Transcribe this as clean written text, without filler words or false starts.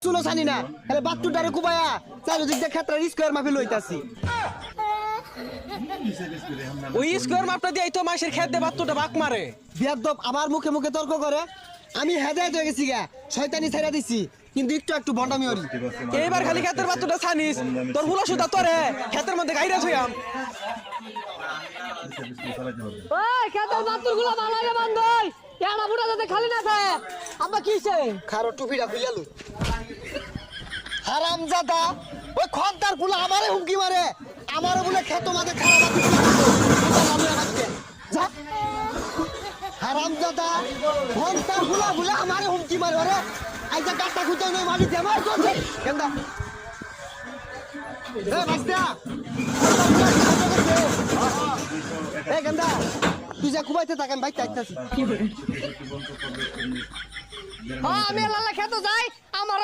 চুলো ছানি না তাহলে বাত্তুটারে কুবায়া চারিদিক দিয়ে ক্ষেত্রে স্কোয়ার মাফি লইতাছি ওই স্কোয়ার মাপটা দিয়ে তো মাসের খেত দিয়ে বাত্তুটা বাক মারে বিয়াদব আমার মুখে মুখে তর্ক করে আমি হেদায়েত হয়ে গেছি গা শয়তানি ছেড়ে দিছি কিন্তু একটু একটু ভন্ডামি হরি এইবার খালি খেতের বাত্তুটা ছানিস তোর ফুলা সুতা তোরে খেতের মধ্যে গাইরা ছইয়াম ওই খেতের বাতুরগুলো বানাইলে বান্ধই কেনা বুড়া যাতে খালি না থাকে আব্বা কিছে খারো টুপিটা খুইলা লই হারামজাদা ওই খন্তার ফুলা আমারে হুমকি মারে আমারও বলে খেতো মাঝে খারাপ হারামজাদা খন্তার ফুলা বলে আমারে হুমকি মারে ওরে আইজা গাটা খুঁজে নয় মারি দে আমার করছে কেন্দা এ বাস্তা এ কেন্দা তুই যা কুবাইতে থাকেন বাইতে আইতাছি হ্যাঁ আমি লালা খেতে যাই আমার